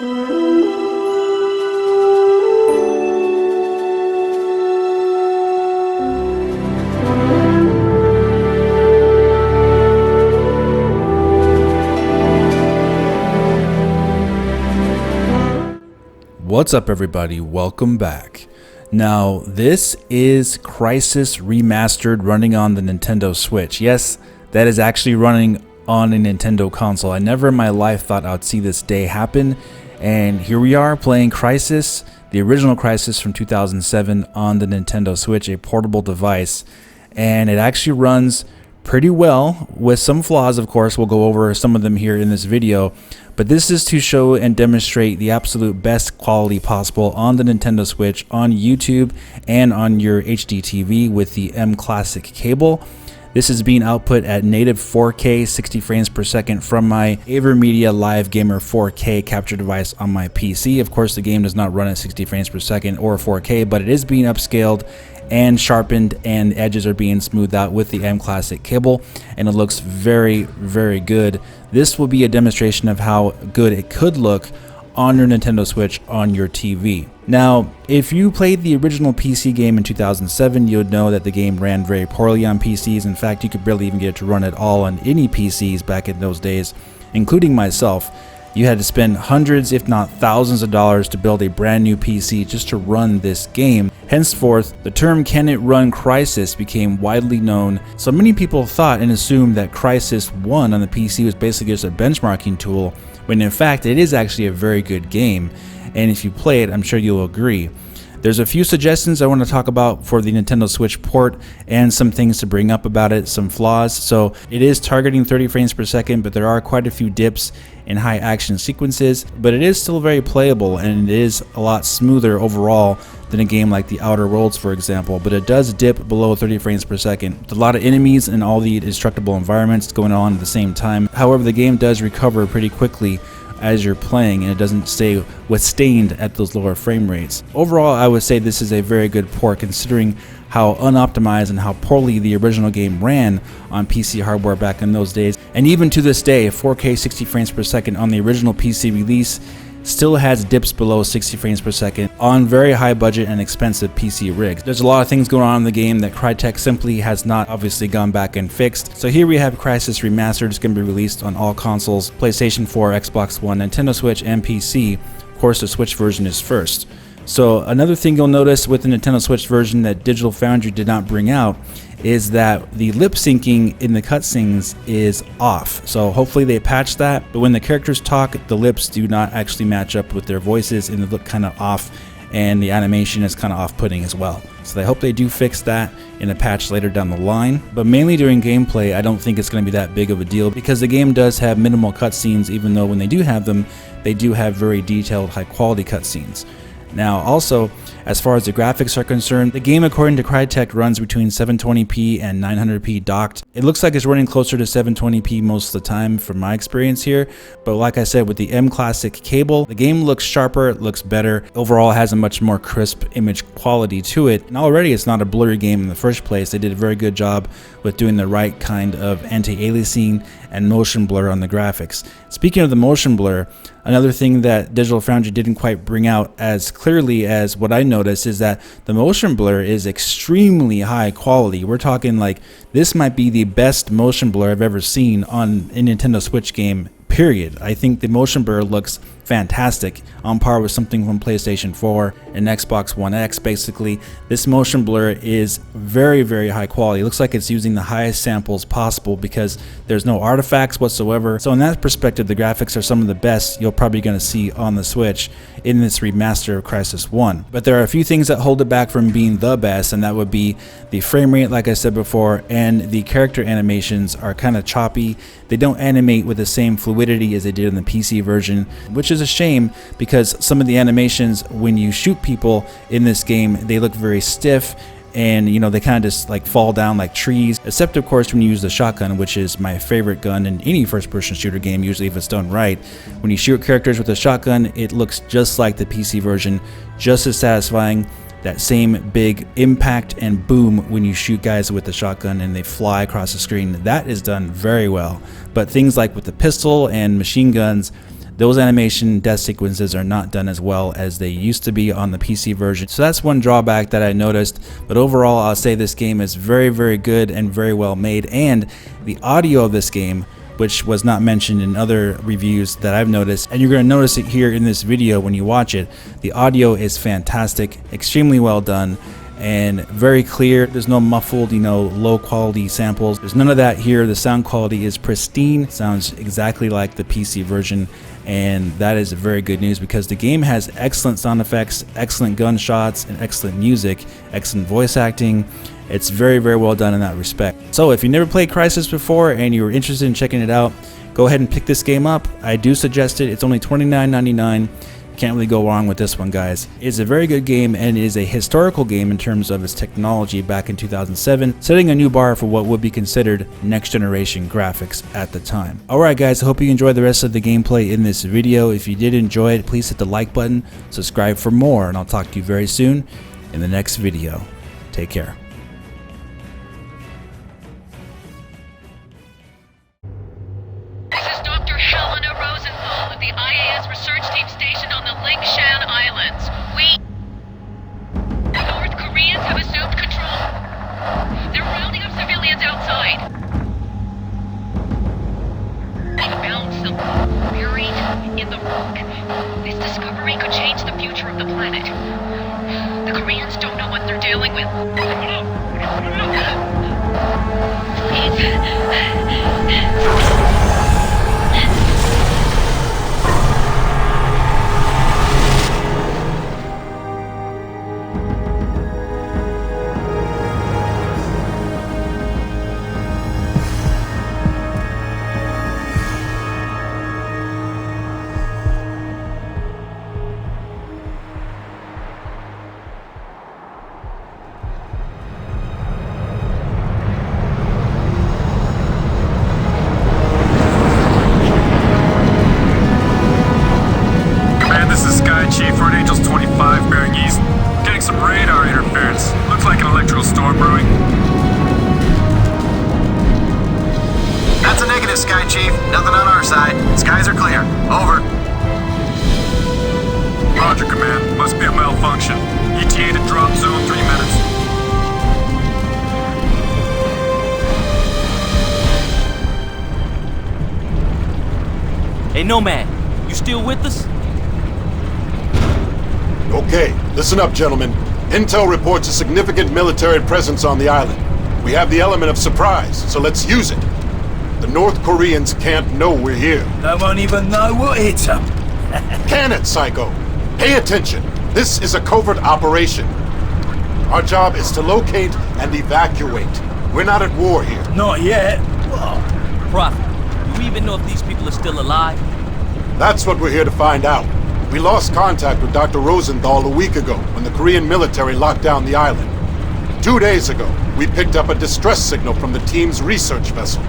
What's up, everybody? Welcome back. Now, this is Crysis Remastered running on the Nintendo Switch. Yes, that is actually running on a Nintendo console. I never in my life thought I'd see this day happen, and here we are playing Crysis, the original Crysis from 2007 on the Nintendo Switch, a portable device, and it actually runs pretty well with some flaws. Of course, we'll go over some of them here in this video, but this is to show and demonstrate the absolute best quality possible on the Nintendo Switch, on YouTube, and on your HD TV with the mClassic cable. This is being output at native 4K 60 frames per second from my AverMedia Live Gamer 4K capture device on my PC. Of course, the game does not run at 60 frames per second or 4K, but it is being upscaled and sharpened, and edges are being smoothed out with the mClassic cable, and it looks very, very good. This will be a demonstration of how good it could look on your Nintendo Switch on your TV. Now, if you played the original PC game in 2007, you would know that the game ran very poorly on PCs. In fact, you could barely even get it to run at all on any PCs back in those days, including myself. You had to spend hundreds, if not thousands of dollars to build a brand new PC just to run this game. Henceforth, the term "can it run Crysis" became widely known, so many people thought and assumed that Crysis 1 on the PC was basically just a benchmarking tool, when in fact it is actually a very good game, and if you play it, I'm sure you'll agree. There's a few suggestions I want to talk about for the Nintendo Switch port and some things to bring up about it, some flaws. So it is targeting 30 frames per second, but there are quite a few dips in high action sequences, but it is still very playable, and it is a lot smoother overall than a game like The Outer Worlds, for example, but it does dip below 30 frames per second. There's a lot of enemies and all the destructible environments going on at the same time. However, the game does recover pretty quickly as you're playing, and it doesn't stay sustained at those lower frame rates. Overall, I would say this is a very good port considering how unoptimized and how poorly the original game ran on PC hardware back in those days. And even to this day, 4K 60 frames per second on the original PC release still has dips below 60 frames per second on very high budget and expensive PC rigs. There's a lot of things going on in the game that Crytek simply has not obviously gone back and fixed. So here we have Crysis Remastered. It's going to be released on all consoles: PlayStation 4, Xbox One, Nintendo Switch, and PC. Of course, the Switch version is first. So another thing you'll notice with the Nintendo Switch version that Digital Foundry did not bring out is that the lip syncing in the cutscenes is off. So hopefully they patch that, but when the characters talk, the lips do not actually match up with their voices and they look kind of off, and the animation is kind of off-putting as well. So I hope they do fix that in a patch later down the line. But mainly during gameplay, I don't think it's going to be that big of a deal because the game does have minimal cutscenes, even though when they do have them, they do have very detailed, high-quality cutscenes. Now, also, as far as the graphics are concerned, the game, according to Crytek, runs between 720p and 900p docked. It looks like it's running closer to 720p most of the time from my experience here, but like I said, with the mClassic cable, the game looks sharper, it looks better, overall has a much more crisp image quality to it, and already it's not a blurry game in the first place. They did a very good job with doing the right kind of anti-aliasing and motion blur on the graphics. Speaking of the motion blur, another thing that Digital Foundry didn't quite bring out as clearly as what I noticed is that the motion blur is extremely high quality. We're talking like this might be the best motion blur I've ever seen on a Nintendo Switch game, period. I think the motion blur looks fantastic, on par with something from PlayStation 4 and Xbox One X. Basically, this motion blur is very, very high quality. It looks like it's using the highest samples possible because there's no artifacts whatsoever. So in that perspective, the graphics are some of the best you're probably going to see on the Switch in this remaster of Crysis 1. But there are a few things that hold it back from being the best, and that would be the frame rate, like I said before, and the character animations are kind of choppy. They don't animate with the same fluidity as they did in the PC version, which is a shame because some of the animations when you shoot people in this game, they look very stiff, and you know, they kind of just like fall down like trees, except of course when you use the shotgun, which is my favorite gun in any first-person shooter game, usually if it's done right. When you shoot characters with a shotgun, it looks just like the PC version, just as satisfying. That same big impact and boom when you shoot guys with the shotgun and they fly across the screen, that is done very well. But things like with the pistol and machine guns, those animation death sequences are not done as well as they used to be on the PC version. So that's one drawback that I noticed, but overall I'll say this game is very, very good and very well made, and the audio of this game, which was not mentioned in other reviews that I've noticed, and you're going to notice it here in this video when you watch it, the audio is fantastic, extremely well done, and very clear. There's no muffled, low quality samples. There's none of that here. The sound quality is pristine, sounds exactly like the PC version, and that is very good news because the game has excellent sound effects, excellent gunshots, and excellent music, excellent voice acting. It's very, very well done in that respect. So if you never played Crysis before and you're interested in checking it out, go ahead and pick this game up. I do suggest it. It's only $29.99. Can't really go wrong with this one, guys. It's a very good game, and it is a historical game in terms of its technology back in 2007, setting a new bar for what would be considered next generation graphics at the time. Alright guys, I hope you enjoyed the rest of the gameplay in this video. If you did enjoy it, please hit the like button, subscribe for more, and I'll talk to you very soon in the next video. Take care. Research team stationed on the Lingshan Islands. The North Koreans have assumed control. They're rounding up civilians outside. They found something buried in the rock. This discovery could change the future of the planet. The Koreans don't know what they're dealing with. Please. Sky Chief, nothing on our side. Skies are clear. Over. Roger, Command. Must be a malfunction. ETA to drop zone 3 minutes. Hey, Nomad, you still with us? Okay, listen up, gentlemen. Intel reports a significant military presence on the island. We have the element of surprise, so let's use it. The North Koreans can't know we're here. They won't even know what hit them. Can it, Psycho? Pay attention. This is a covert operation. Our job is to locate and evacuate. We're not at war here. Not yet. Prophet, do you even know if these people are still alive? That's what we're here to find out. We lost contact with Dr. Rosenthal a week ago when the Korean military locked down the island. 2 days ago, we picked up a distress signal from the team's research vessel.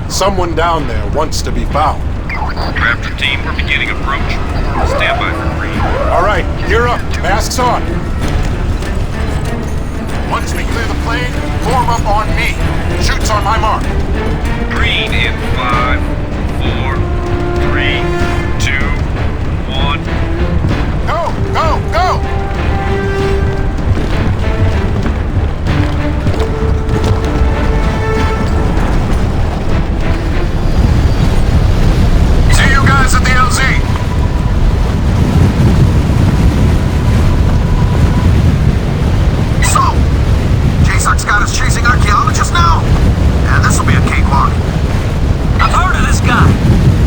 Someone down there wants to be found. Raptor team, we're beginning approach. Stand by for green. All right, gear up. Masks on. Once we clear the plane, form up on me. Shoots on my mark. Green in 5, 4, 3, 2, 1. Go, go, go! At the LZ. So, JSOC's got us chasing archaeologists now? And this'll be a cakewalk. I've heard of this guy.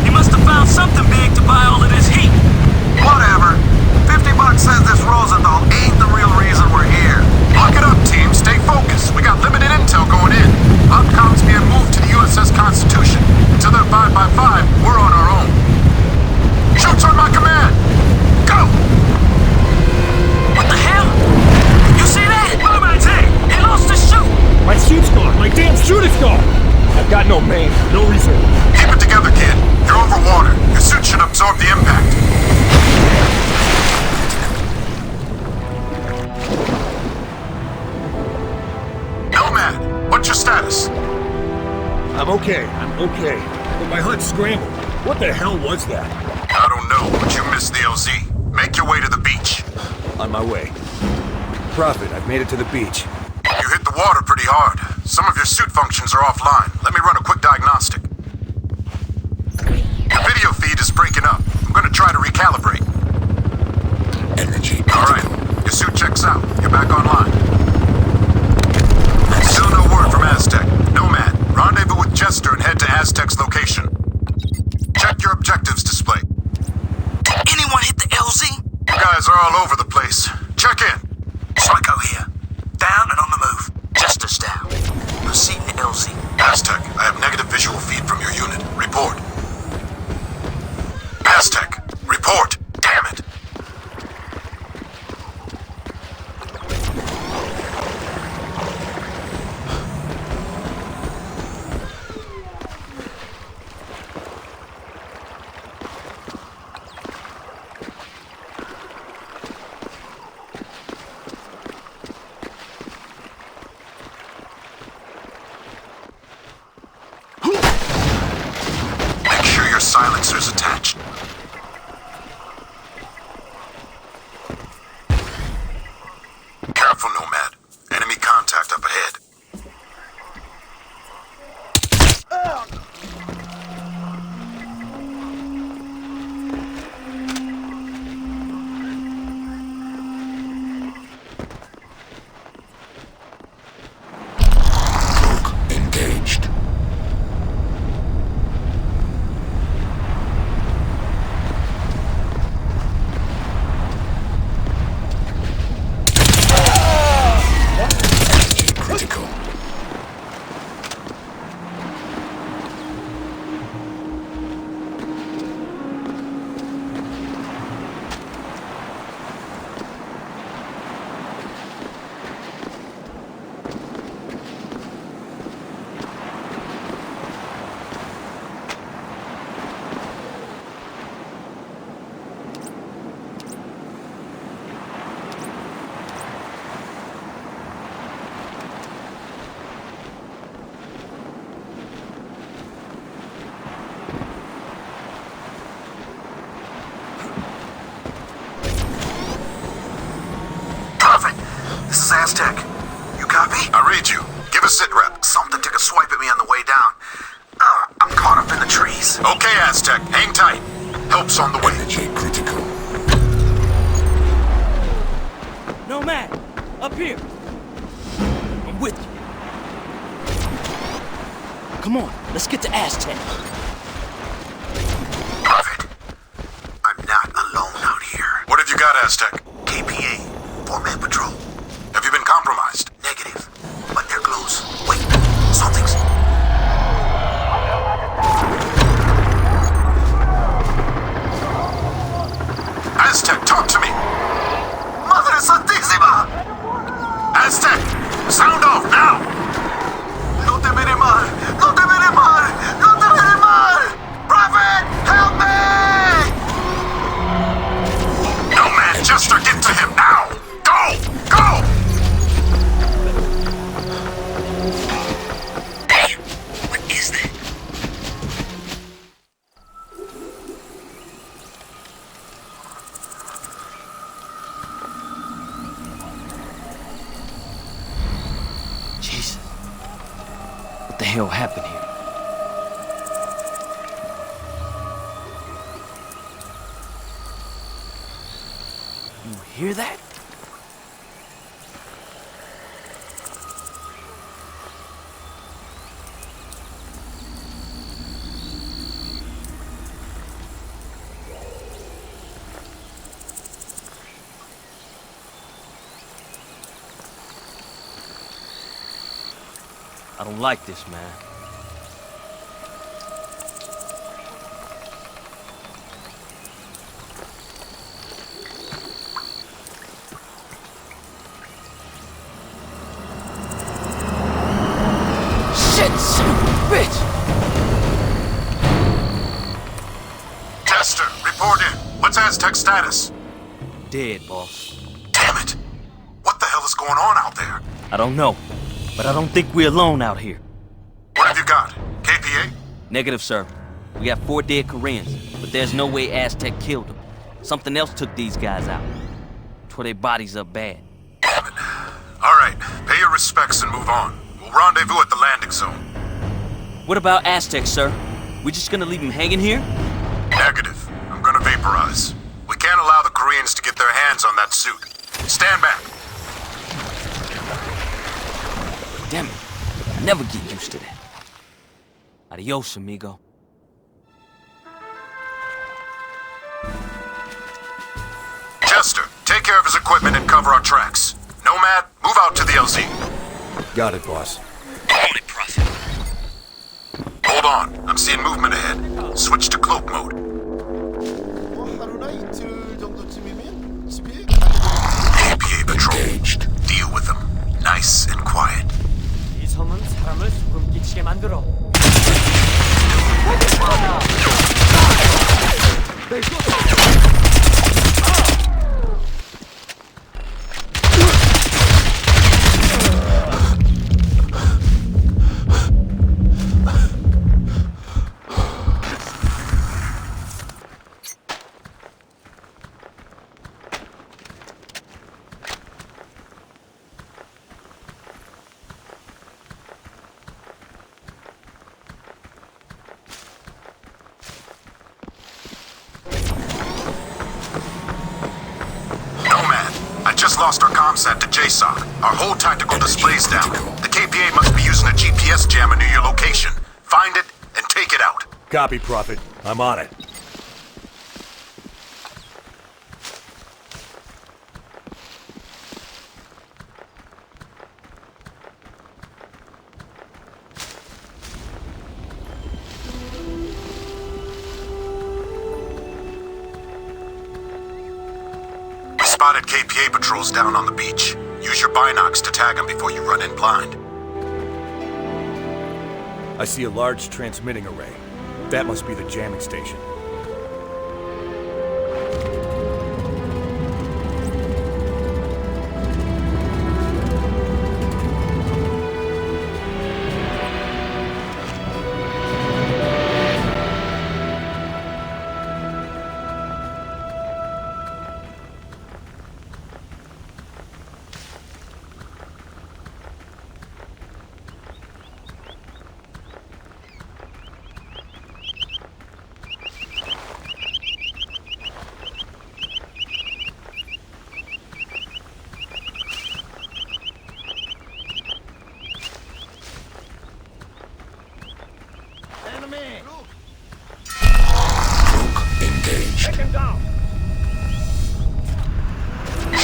He must have found something big to buy all of this heat. Whatever. $50 says this Rosenthal ain't the real reason we're here. Lock it up, team. Stay focused. We got limited intel going in. Outcomes being moved to the USS Constitution. Until they're 5x5, we're on our own. Shoots on my command! Go! What the hell? You see that? Nomad's hit! He lost his chute! My suit's gone! My damn suit is gone! I've got no main, no reserve. Keep it together, kid. You're over water. Your suit should absorb the impact. Nomad, what's your status? I'm okay, but my HUD's scrambled. What the hell was that? I don't know, but you missed the LZ. Make your way to the beach. On my way. Prophet, I've made it to the beach. You hit the water pretty hard. Some of your suit functions are offline. Let me run a quick diagnostic. The video feed is breaking up. I'm gonna try to recalibrate. Energy. Alright, your suit checks out. You're back online. Still no word from Aztec. Nomad, rendezvous with Jester and head to Aztec's location. Check your objectives display. Did anyone hit the LZ? You guys are all over the place. Check in. Psycho here. Down and on the move. Jester's down. Proceeding to LZ. Aztec, I have negative visual feed from your unit. Report. Aztec, report. Damn it. Make sure your silencer's attached. Careful, Nomad. Enemy contact up ahead. Engaged. Critical. Prophet, this is Aztec. You copy? I read you. Give a sit rep. Something took a swipe at me on the way down. I'm caught up in the trees. Okay, Aztec. Hang tight. Help's on the way. Energy critical. Nomad, up here. I'm with you. Come on, let's get to Aztec. Prophet, I'm not alone out here. What have you got, Aztec? KPA, four-man patrol. Have you been compromised? Negative, but they're close. Wait, something's... Aztec, talk to me! Madre Santísima! Aztec, sound off now! No te veré mal! No te veré mal! No te veré mal! Prophet, help me! No man, Jester, get to him now! Go! Go! Hey, what is that? Jesus. What the hell happened here? You hear that? I don't like this, man. Shit, son of a bitch! Jester, report in. What's Aztec's status? Dead, boss. Damn it! What the hell is going on out there? I don't know, but I don't think we're alone out here. What have you got? KPA? Negative, sir. We got 4 dead Koreans, but there's no way Aztec killed them. Something else took these guys out. Tore their bodies up bad. Damn it. All right, pay your respects and move on. We'll rendezvous at the landing zone. What about Aztec, sir? We just gonna leave him hanging here? Negative. I'm gonna vaporize. We can't allow the Koreans to get their hands on that suit. Stand back. Damn it. I never get used to that. Adios, amigo. Chester, take care of his equipment and cover our tracks. Nomad, move out to the LZ. Got it, boss. On it, Prophet. Hold on, I'm seeing movement ahead. Switch to cloak mode. KPA patrol. Deal with them. Nice and quiet. 이 섬은 사람을 소름 끼치게 만들어. Just lost our comsat to JSOC. Our whole tactical display's down. The KPA must be using a GPS jammer near your location. Find it and take it out. Copy, Prophet. I'm on it. Spotted KPA patrols down on the beach. Use your binocs to tag them before you run in blind. I see a large transmitting array. That must be the jamming station.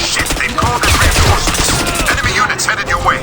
Shit, they've called in reinforcements. Enemy units headed your way.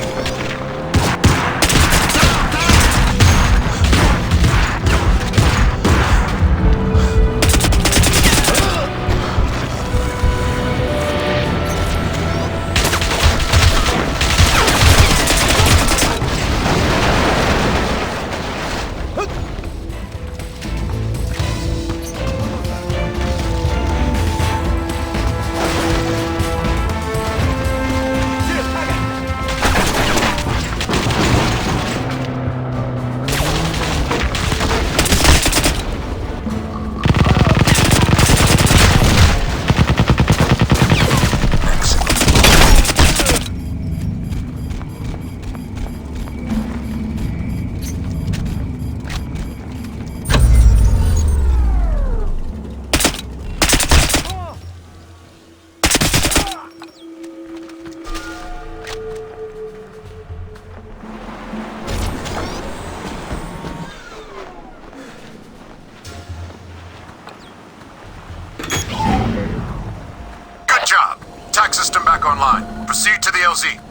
Good job. Tac system back online. Proceed to the LZ.